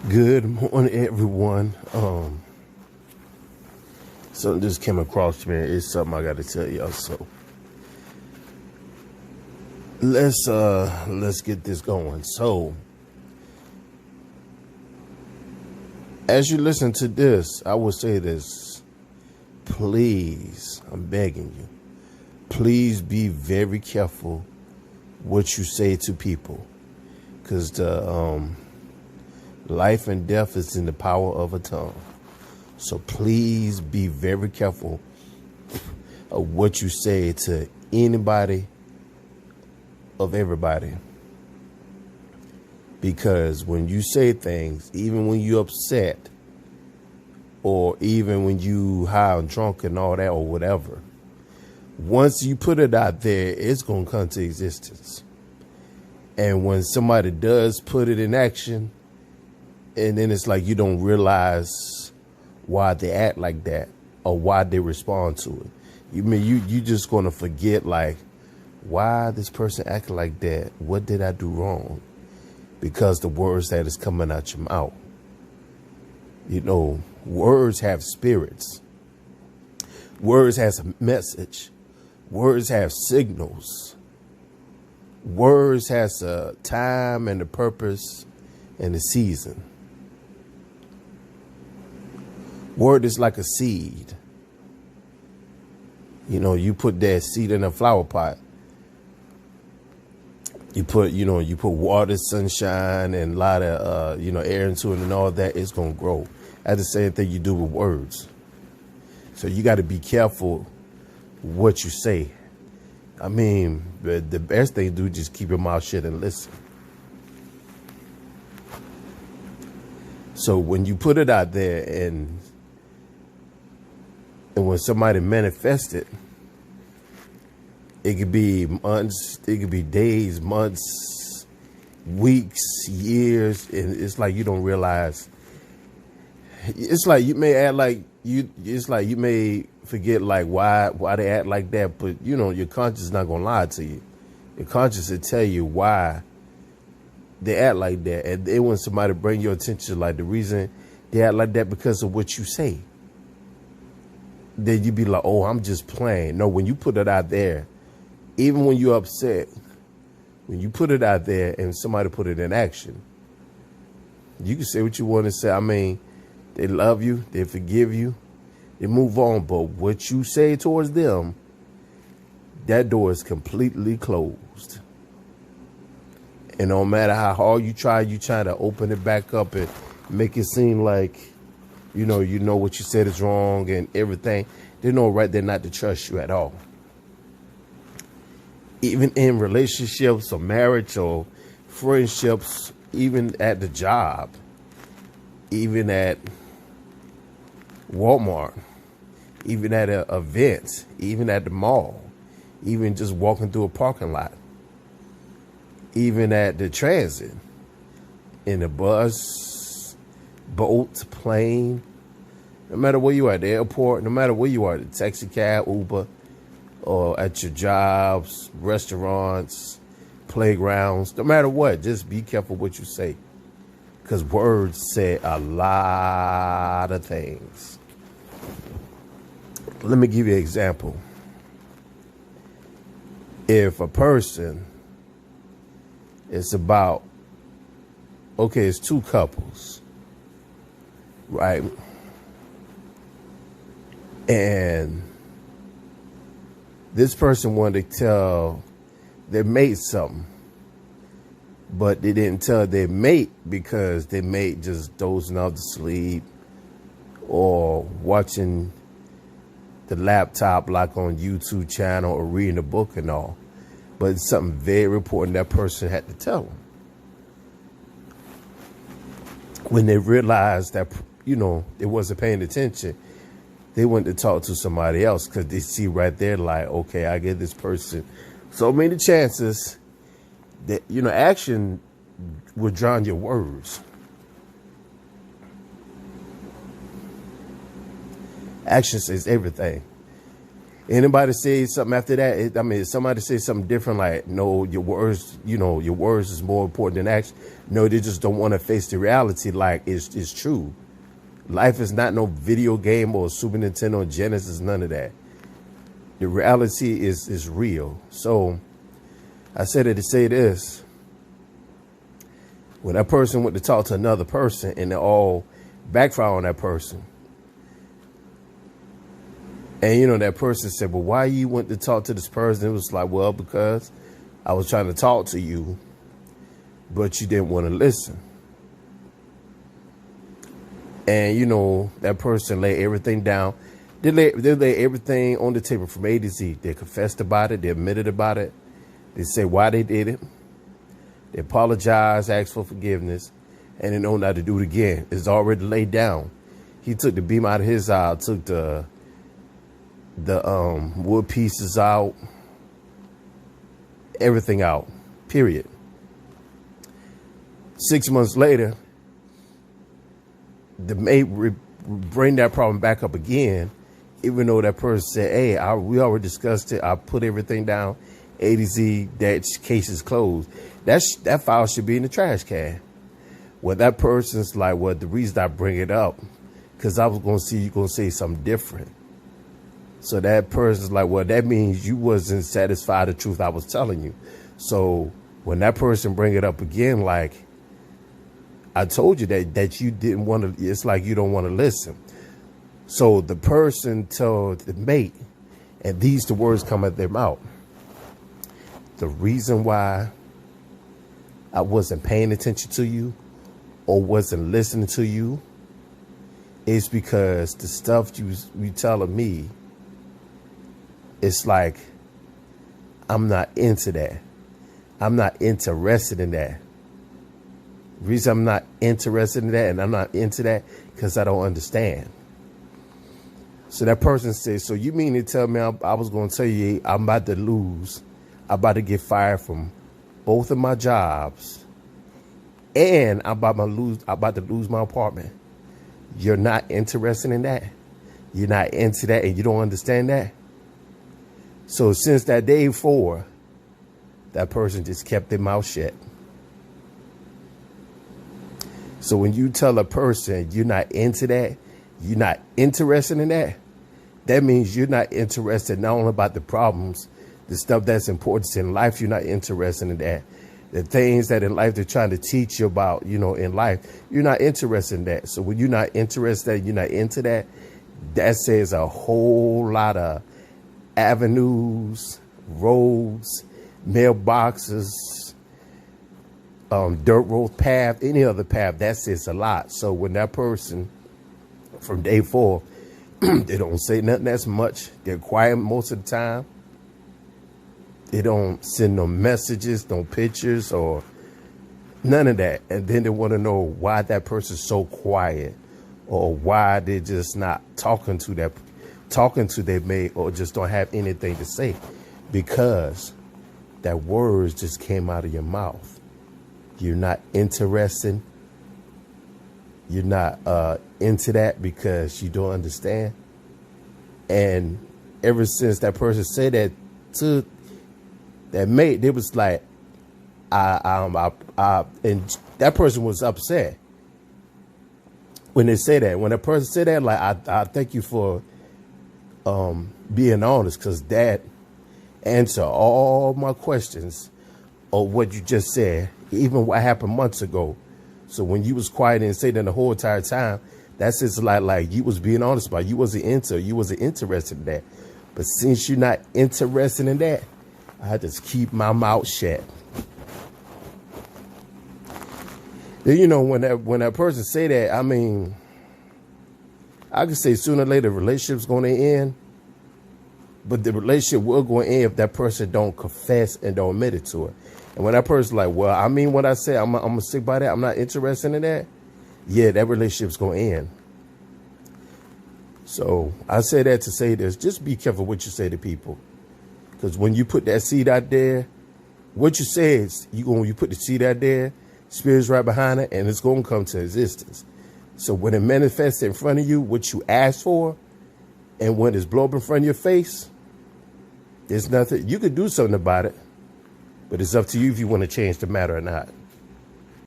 Good morning, everyone. Something just came across me. It's something I got to tell y'all. So let's get this going. So as you listen to this, I will say this: please, I'm begging you, please be very careful what you say to people, because the life and death is in the power of a tongue. So please be very careful of what you say to anybody, of everybody. Because when you say things, even when you're upset, or even when you high and drunk and all that or whatever, once you put it out there, it's going to come to existence. And when somebody does put it in action, and then it's like you don't realize why they act like that or why they respond to it. You just gonna forget, like, why this person acting like that? What did I do wrong? Because the words that is coming out your mouth. You know, words have spirits. Words has a message. Words have signals. Words has a time and a purpose and a season. Word is like a seed. You know, you put that seed in a flower pot. You put water, sunshine, and a lot of, air into it and all that. It's going to grow. That's the same thing you do with words. So you got to be careful what you say. I mean, the best thing to do is just keep your mouth shut and listen. So when you put it out there and when somebody manifests it, it could be months, it could be days, months, weeks, years, and it's like you don't realize. It's like you may act like it's like you may forget like why they act like that, but your conscience is not gonna lie to you. Your conscience will tell you why they act like that, and then when somebody bring your attention, like the reason they act like that because of what you say, then you be like, oh, I'm just playing. No, when you put it out there, even when you're upset, when you put it out there and somebody put it in action, you can say what you want to say. I mean, they love you, they forgive you, they move on. But what you say towards them, that door is completely closed. And no matter how hard you try to open it back up and make it seem like, you know what you said is wrong and everything. They know right there not to trust you at all. Even in relationships or marriage or friendships, even at the job, even at Walmart, even at an event, even at the mall, even just walking through a parking lot, even at the transit, in the bus, boat, plane, no matter where you are at the airport, no matter where you are, the taxi cab, Uber, or at your jobs, restaurants, playgrounds, no matter what, just be careful what you say, because words say a lot of things. Let me give you an example. If a person, it's two couples, right? And this person wanted to tell their mate something, but they didn't tell their mate because their mate just dozing off to sleep or watching the laptop like on YouTube channel or reading a book and all. But it's something very important that person had to tell them. When they realized that, they wasn't paying attention, they went to talk to somebody else because they see right there, like, okay, I give this person so many chances that, action will drown your words. Action says everything. Anybody say something after that? I mean, if somebody say something different, like, no, your words, your words is more important than action. No, they just don't want to face the reality. Like, it's true. Life is not no video game or Super Nintendo or Genesis, none of that. The reality is real. So I said it to say this. When that person went to talk to another person and they all backfire on that person. And, that person said, well, why you went to talk to this person? It was like, well, because I was trying to talk to you, but you didn't want to listen. And, that person laid everything down. They lay everything on the table from A to Z. They confessed about it. They admitted about it. They say why they did it. They apologized, asked for forgiveness, and they know not to do it again. It's already laid down. He took the beam out of his eye, took the wood pieces out, everything out, period. 6 months later, the mate bring that problem back up again, even though that person said, hey, we already discussed it. I put everything down, A to Z, that case is closed. That file should be in the trash can. Well, that person's like, well, the reason I bring it up, because I was going to see you going to say something different. So that person's like, well, that means you wasn't satisfied with the truth I was telling you. So when that person bring it up again, like, I told you that you didn't want to, it's like you don't want to listen. So the person told the mate, and these the words come out their mouth. The reason why I wasn't paying attention to you or wasn't listening to you is because the stuff you telling me, it's like, I'm not into that. I'm not interested in that. The reason I'm not interested in that and I'm not into that because I don't understand. So that person says, so you mean to tell me I was going to tell you I'm about to lose. I'm about to get fired from both of my jobs. And I'm about to lose my apartment. You're not interested in that. You're not into that and you don't understand that. So since that day forward, that person just kept their mouth shut. So when you tell a person you're not into that, you're not interested in that, that means you're not interested not only about the problems, the stuff that's important in life, you're not interested in that. The things that in life they're trying to teach you about, in life, you're not interested in that. So when you're not interested, you're not into that, that says a whole lot of avenues, roads, mailboxes, dirt road path, any other path, that says a lot. So when that person from day 4, they don't say nothing as much. They're quiet most of the time. They don't send no messages, no pictures or none of that. And then they want to know why that person's so quiet or why they're just not talking to their mate or just don't have anything to say because that words just came out of your mouth. You're not interested. You're not into that because you don't understand. And ever since that person said that to that mate, they was like, and that person was upset when they say that. When a person said that, like, I thank you for being honest, because that answer all my questions of what you just said, even what happened months ago. So when you was quiet and saying that the whole entire time, that's just like you was being honest about it. You wasn't interested in that. But since you're not interested in that, I just keep my mouth shut. Then, when that person say that, I mean, I could say sooner or later the relationship's going to end, but the relationship will go in if that person don't confess and don't admit it to it. And when that person's like, well, I mean what I said, I'm going to stick by that, I'm not interested in that, yeah, that relationship's going to end. So I say that to say this, just be careful what you say to people. Because when you put that seed out there, what you say is, you put the seed out there, Spirit's right behind it, and it's going to come to existence. So when it manifests in front of you, what you asked for, and when it's blown up in front of your face, There's nothing, you could do something about it, but it's up to you if you want to change the matter or not.